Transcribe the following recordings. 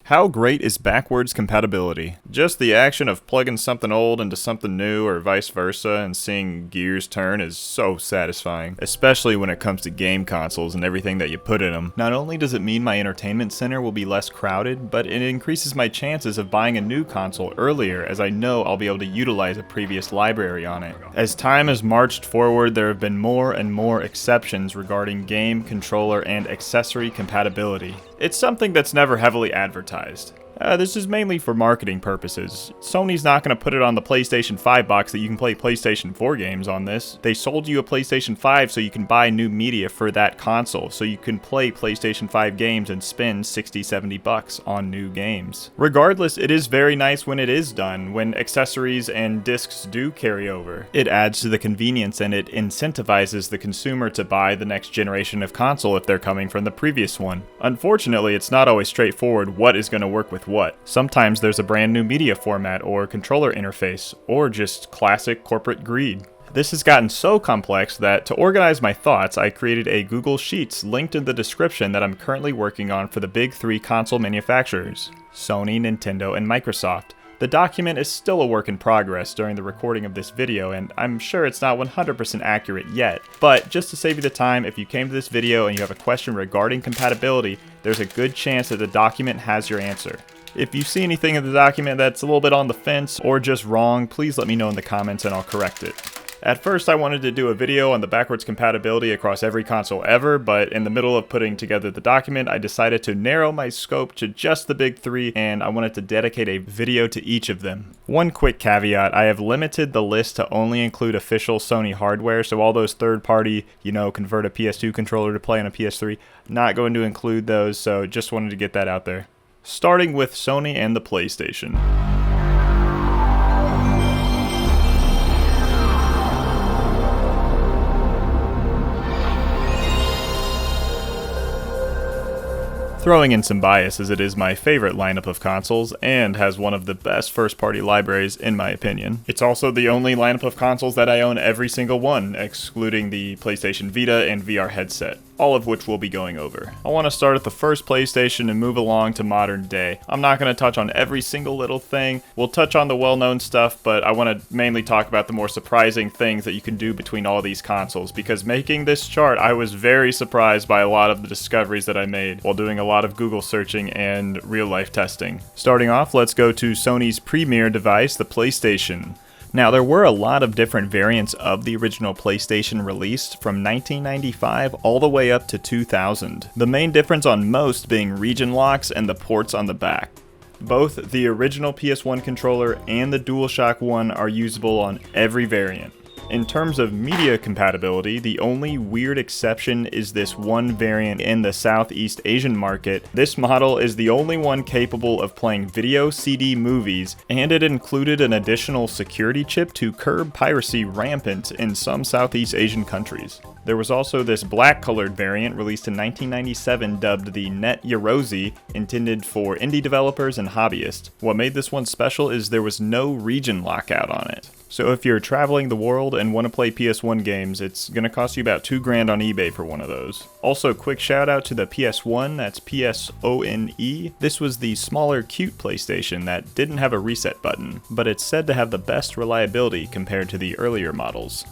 How great is backwards compatibility? Just the action of plugging something old into something new or vice versa and seeing gears turn is so satisfying, especially when it comes to game consoles and everything that you put in them. Not only does it mean my entertainment center will be less crowded, but it increases my chances of buying a new console earlier, as I know I'll be able to utilize a previous library on it. As time has marched forward, there have been more and more exceptions regarding game, controller, and accessory compatibility. It's something that's never heavily advertised. This is mainly for marketing purposes. Sony's not going to put it on the PlayStation 5 box that you can play PlayStation 4 games on this. They sold you a PlayStation 5 so you can buy new media for that console, so you can play PlayStation 5 games and spend $60-70 on new games. Regardless, it is very nice when it is done, when accessories and discs do carry over. It adds to the convenience and it incentivizes the consumer to buy the next generation of console if they're coming from the previous one. Unfortunately, it's not always straightforward what is going to work with what. Sometimes there's a brand new media format or controller interface, or just classic corporate greed. This has gotten so complex that to organize my thoughts, I created a Google Sheets linked in the description that I'm currently working on for the big three console manufacturers: Sony, Nintendo, and Microsoft. The document is still a work in progress during the recording of this video, and I'm sure it's not 100% accurate yet, but just to save you the time, if you came to this video and you have a question regarding compatibility, there's a good chance that the document has your answer. If you see anything in the document that's a little bit on the fence or just wrong, please let me know in the comments and I'll correct it. At first I wanted to do a video on the backwards compatibility across every console ever, but in the middle of putting together the document, I decided to narrow my scope to just the big three, and I wanted to dedicate a video to each of them. One quick caveat, I have limited the list to only include official Sony hardware, so all those third-party, convert a PS2 controller to play on a PS3, not going to include those, so just wanted to get that out there. Starting with Sony and the PlayStation. Throwing in some bias, as it is my favorite lineup of consoles and has one of the best first-party libraries in my opinion. It's also the only lineup of consoles that I own every single one, excluding the PlayStation Vita and VR headset, all of which we'll be going over. I want to start at the first PlayStation and move along to modern day. I'm not going to touch on every single little thing. We'll touch on the well-known stuff, but I want to mainly talk about the more surprising things that you can do between all these consoles, because making this chart, I was very surprised by a lot of the discoveries that I made while doing a lot of Google searching and real-life testing. Starting off, let's go to Sony's premier device, the PlayStation. Now, there were a lot of different variants of the original PlayStation released from 1995 all the way up to 2000. The main difference on most being region locks and the ports on the back. Both the original PS1 controller and the DualShock 1 are usable on every variant. In terms of media compatibility, the only weird exception is this one variant in the Southeast Asian market. This model is the only one capable of playing video CD movies, and it included an additional security chip to curb piracy rampant in some Southeast Asian countries. There was also this black-colored variant released in 1997 dubbed the Net Yarozi, intended for indie developers and hobbyists. What made this one special is there was no region lockout on it. So if you're traveling the world and want to play PS1 games, it's going to cost you about $2,000 on eBay for one of those. Also, quick shout out to the PS1, that's PSONE. This was the smaller, cute PlayStation that didn't have a reset button, but it's said to have the best reliability compared to the earlier models.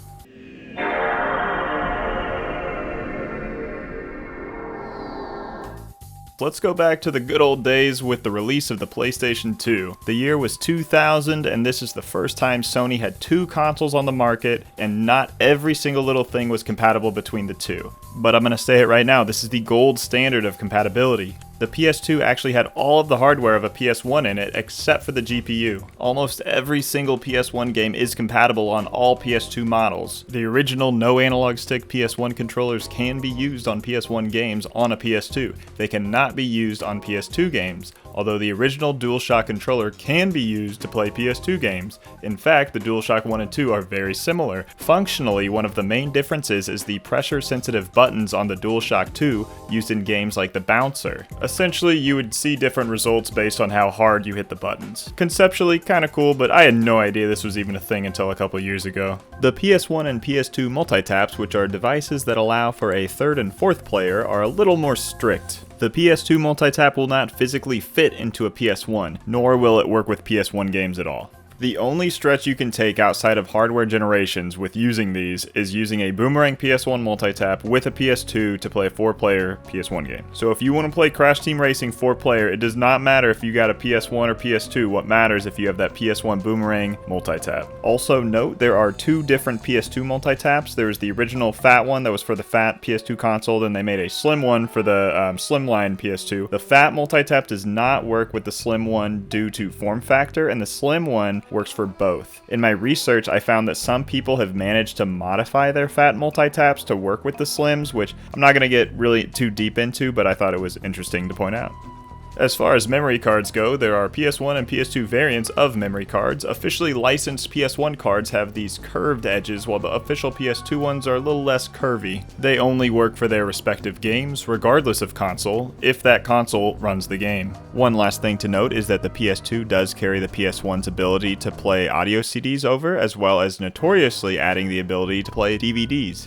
Let's go back to the good old days with the release of the PlayStation 2. The year was 2000, and this is the first time Sony had two consoles on the market, and not every single little thing was compatible between the two. But I'm going to say it right now, this is the gold standard of compatibility. The PS2 actually had all of the hardware of a PS1 in it, except for the GPU. Almost every single PS1 game is compatible on all PS2 models. The original no analog stick PS1 controllers can be used on PS1 games on a PS2. They cannot be used on PS2 games, although the original DualShock controller can be used to play PS2 games. In fact, the DualShock 1 and 2 are very similar. Functionally, one of the main differences is the pressure-sensitive buttons on the DualShock 2 used in games like the Bouncer. Essentially, you would see different results based on how hard you hit the buttons. Conceptually, kinda cool, but I had no idea this was even a thing until a couple years ago. The PS1 and PS2 multitaps, which are devices that allow for a third and fourth player, are a little more strict. The PS2 multitap will not physically fit into a PS1, nor will it work with PS1 games at all. The only stretch you can take outside of hardware generations with using these is using a boomerang PS1 multitap with a PS2 to play a 4-player PS1 game. So if you want to play Crash Team Racing 4-player, it does not matter if you got a PS1 or PS2, what matters if you have that PS1 boomerang multitap. Also note, there are 2 different PS2 multitaps. There's the original fat one that was for the fat PS2 console, then they made a slim one for the slimline PS2. The fat multitap does not work with the slim one due to form factor, and the slim one works for both. In my research, I found that some people have managed to modify their fat multitaps to work with the slims, which I'm not going to get really too deep into, but I thought it was interesting to point out. As far as memory cards go, there are PS1 and PS2 variants of memory cards. Officially licensed PS1 cards have these curved edges, while the official PS2 ones are a little less curvy. They only work for their respective games, regardless of console, if that console runs the game. One last thing to note is that the PS2 does carry the PS1's ability to play audio CDs over, as well as notoriously adding the ability to play DVDs.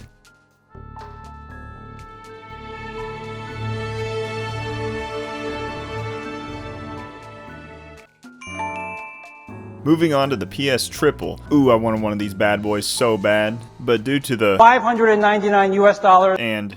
Moving on to the PS Triple. Ooh, I wanted one of these bad boys so bad, but due to the $599 and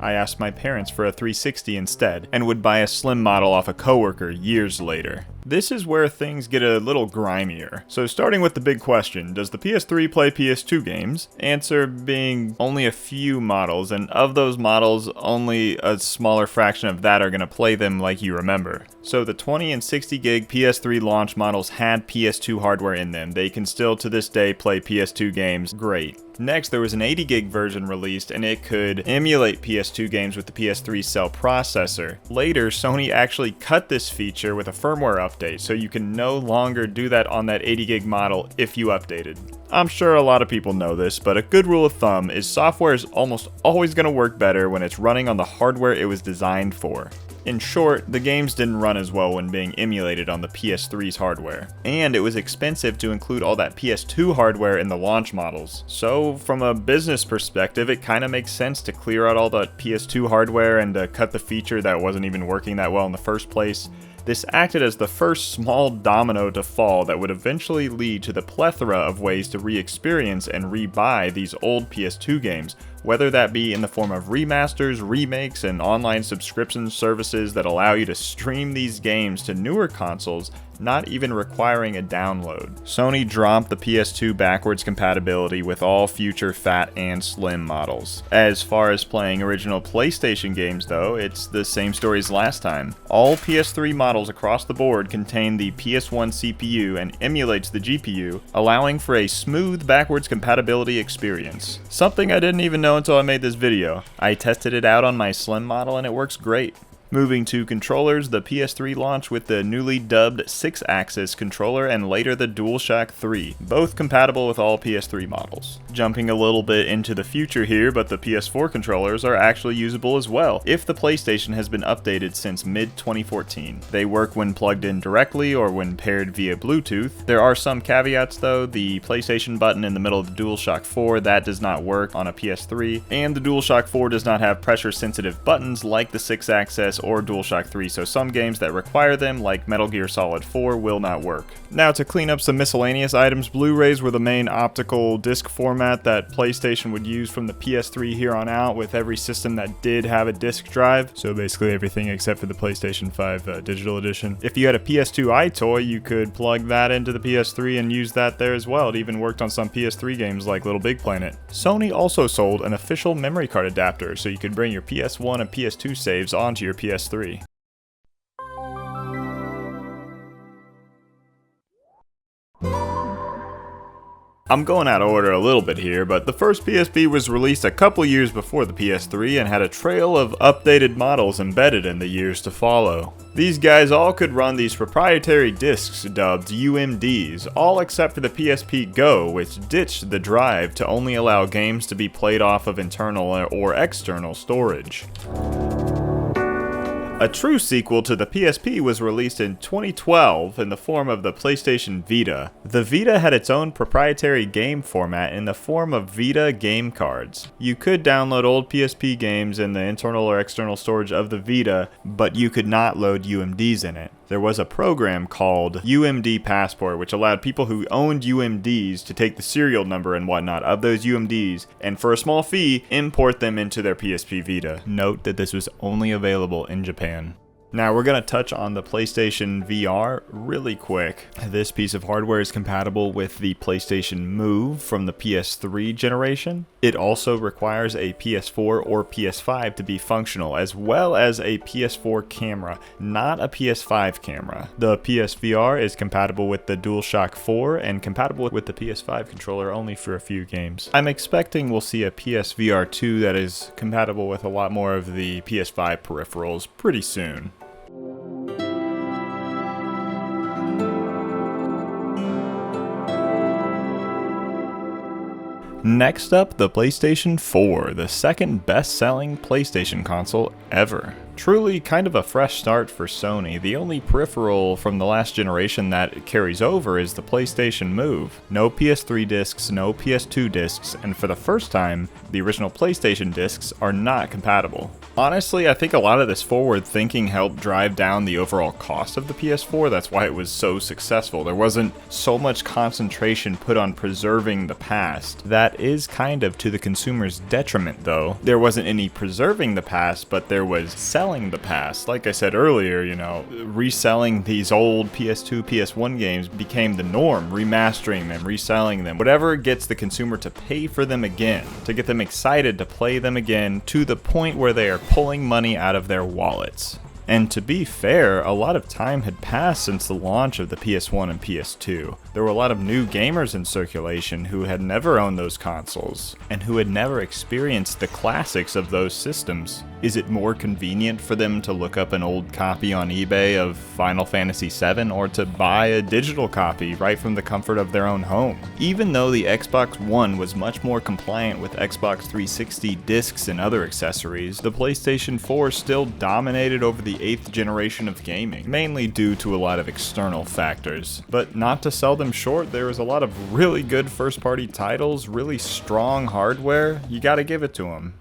I asked my parents for a 360 instead, and would buy a slim model off a coworker years later. This is where things get a little grimier. So starting with the big question, does the PS3 play PS2 games? Answer being only a few models, and of those models, only a smaller fraction of that are going to play them like you remember. So the 20 and 60 gig PS3 launch models had PS2 hardware in them. They can still to this day play PS2 games great. Next, there was an 80 gig version released, and it could emulate PS2 games with the PS3 cell processor. Later, Sony actually cut this feature with a firmware update, so you can no longer do that on that 80 gig model if you updated. I'm sure a lot of people know this, but a good rule of thumb is software is almost always going to work better when it's running on the hardware it was designed for. In short, the games didn't run as well when being emulated on the PS3's hardware. And it was expensive to include all that PS2 hardware in the launch models. So from a business perspective, it kind of makes sense to clear out all the PS2 hardware and to cut the feature that wasn't even working that well in the first place. This acted as the first small domino to fall that would eventually lead to the plethora of ways to re-experience and re-buy these old PS2 games, whether that be in the form of remasters, remakes, and online subscription services that allow you to stream these games to newer consoles, not even requiring a download. Sony dropped the PS2 backwards compatibility with all future fat and slim models. As far as playing original PlayStation games though, it's the same story as last time. All PS3 models across the board contain the PS1 CPU and emulates the GPU, allowing for a smooth backwards compatibility experience. Something I didn't even know until I made this video. I tested it out on my slim model and it works great. Moving to controllers, the PS3 launched with the newly dubbed 6-axis controller and later the DualShock 3, both compatible with all PS3 models. Jumping a little bit into the future here, but the PS4 controllers are actually usable as well, if the PlayStation has been updated since mid-2014. They work when plugged in directly or when paired via Bluetooth. There are some caveats though. The PlayStation button in the middle of the DualShock 4, that does not work on a PS3, and the DualShock 4 does not have pressure-sensitive buttons like the 6-axis or DualShock 3, so some games that require them, like Metal Gear Solid 4, will not work. Now to clean up some miscellaneous items, Blu-rays were the main optical disc format that PlayStation would use from the PS3 here on out, with every system that did have a disc drive, so basically everything except for the PlayStation 5 digital edition. If you had a PS2 iToy, you could plug that into the PS3 and use that there as well. It even worked on some PS3 games like Little Big Planet. Sony also sold an official memory card adapter, so you could bring your PS1 and PS2 saves onto your PS3. I'm going out of order a little bit here, but the first PSP was released a couple years before the PS3 and had a trail of updated models embedded in the years to follow. These guys all could run these proprietary discs dubbed UMDs, all except for the PSP Go, which ditched the drive to only allow games to be played off of internal or external storage. A true sequel to the PSP was released in 2012 in the form of the PlayStation Vita. The Vita had its own proprietary game format in the form of Vita game cards. You could download old PSP games in the internal or external storage of the Vita, but you could not load UMDs in it. There was a program called UMD Passport, which allowed people who owned UMDs to take the serial number and whatnot of those UMDs, and for a small fee, import them into their PSP Vita. Note that this was only available in Japan. Now we're going to touch on the PlayStation VR really quick. This piece of hardware is compatible with the PlayStation Move from the PS3 generation. It also requires a PS4 or PS5 to be functional, as well as a PS4 camera, not a PS5 camera. The PSVR is compatible with the DualShock 4 and compatible with the PS5 controller only for a few games. I'm expecting we'll see a PSVR 2 that is compatible with a lot more of the PS5 peripherals pretty soon. Next up, the PlayStation 4, the second best-selling PlayStation console ever. Truly kind of a fresh start for Sony. The only peripheral from the last generation that carries over is the PlayStation Move. No PS3 discs, no PS2 discs, and for the first time, the original PlayStation discs are not compatible. Honestly, I think a lot of this forward thinking helped drive down the overall cost of the PS4. That's why it was so successful. There wasn't so much concentration put on preserving the past. That is kind of to the consumer's detriment, though. There wasn't any preserving the past, but there was selling the past. Like I said earlier, reselling these old PS2, PS1 games became the norm. Remastering them, reselling them, whatever gets the consumer to pay for them again, to get them excited to play them again, to the point where they are pulling money out of their wallets. And to be fair, a lot of time had passed since the launch of the PS1 and PS2. There were a lot of new gamers in circulation who had never owned those consoles, and who had never experienced the classics of those systems. Is it more convenient for them to look up an old copy on eBay of Final Fantasy VII, or to buy a digital copy right from the comfort of their own home? Even though the Xbox One was much more compliant with Xbox 360 discs and other accessories, the PlayStation 4 still dominated over the 8th generation of gaming, mainly due to a lot of external factors. But not to sell them short, there was a lot of really good first-party titles, really strong hardware. You gotta give it to them.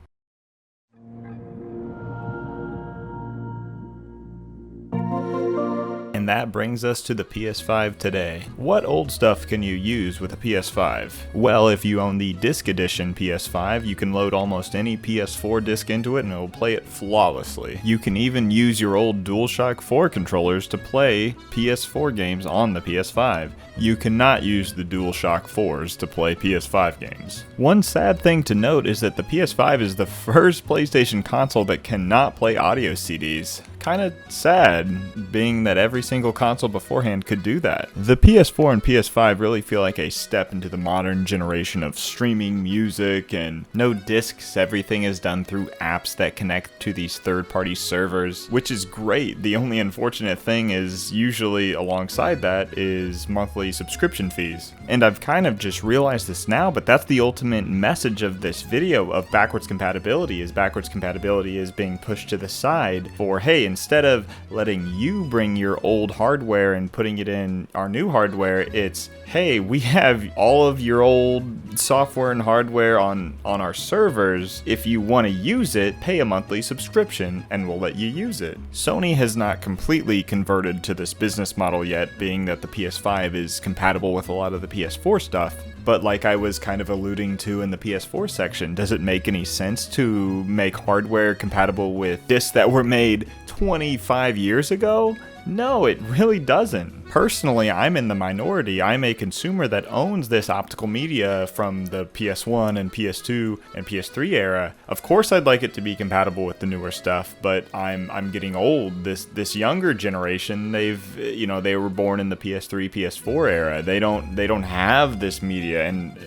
And that brings us to the PS5 today. What old stuff can you use with a PS5? Well, if you own the Disc Edition PS5, you can load almost any PS4 disc into it and it will play it flawlessly. You can even use your old DualShock 4 controllers to play PS4 games on the PS5. You cannot use the DualShock 4s to play PS5 games. One sad thing to note is that the PS5 is the first PlayStation console that cannot play audio CDs. Kinda sad, being that every single console beforehand could do that. The PS4 and PS5 really feel like a step into the modern generation of streaming music and no discs. Everything is done through apps that connect to these third-party servers, which is great. The only unfortunate thing is usually alongside that is monthly subscription fees. And I've kind of just realized this now, but that's the ultimate message of this video of backwards compatibility, is being pushed to the side for, hey, instead of letting you bring your old hardware and putting it in our new hardware, it's, hey, we have all of your old software and hardware on our servers. If you want to use it, pay a monthly subscription and we'll let you use it. Sony has not completely converted to this business model yet, being that the PS5 is compatible with a lot of the PS4 stuff. But like I was kind of alluding to in the PS4 section, does it make any sense to make hardware compatible with discs that were made 25 years ago? No, it really doesn't. Personally, I'm in the minority. I'm a consumer that owns this optical media from the PS1 and PS2 and PS3 era. Of course I'd like it to be compatible with the newer stuff, but I'm getting old. This younger generation, they were born in the PS3, PS4 era. They don't have this media, and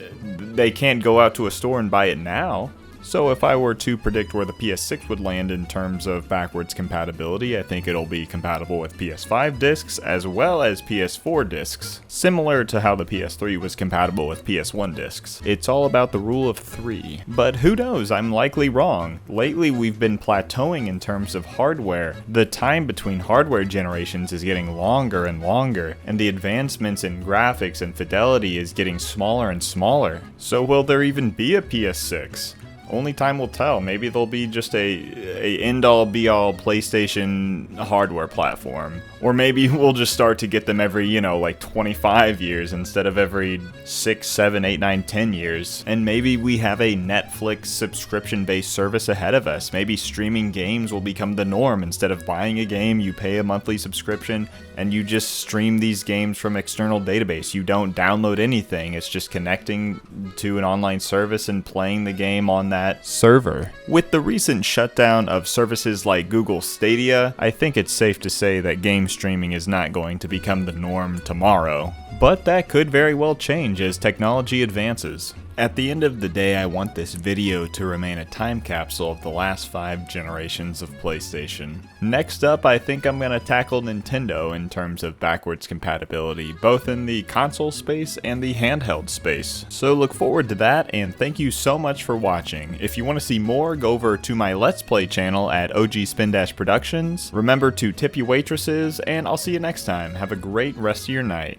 they can't go out to a store and buy it now. So if I were to predict where the PS6 would land in terms of backwards compatibility, I think it'll be compatible with PS5 discs as well as PS4 discs, similar to how the PS3 was compatible with PS1 discs. It's all about the rule of 3. But who knows, I'm likely wrong. Lately we've been plateauing in terms of hardware. The time between hardware generations is getting longer and longer, and the advancements in graphics and fidelity is getting smaller and smaller. So will there even be a PS6? Only time will tell. Maybe there'll be just a end-all be-all PlayStation hardware platform. Or maybe we'll just start to get them every, like 25 years instead of every 6, 7, 8, 9, 10 years. And maybe we have a Netflix subscription-based service ahead of us. Maybe streaming games will become the norm. Instead of buying a game, you pay a monthly subscription and you just stream these games from external database. You don't download anything. It's just connecting to an online service and playing the game on that server. With the recent shutdown of services like Google Stadia, I think it's safe to say that game streaming is not going to become the norm tomorrow. But that could very well change as technology advances. At the end of the day, I want this video to remain a time capsule of the last 5 generations of PlayStation. Next up, I think I'm going to tackle Nintendo in terms of backwards compatibility, both in the console space and the handheld space. So look forward to that, and thank you so much for watching. If you want to see more, go over to my Let's Play channel at OG Spin Dash Productions. Remember to tip your waitresses, and I'll see you next time. Have a great rest of your night.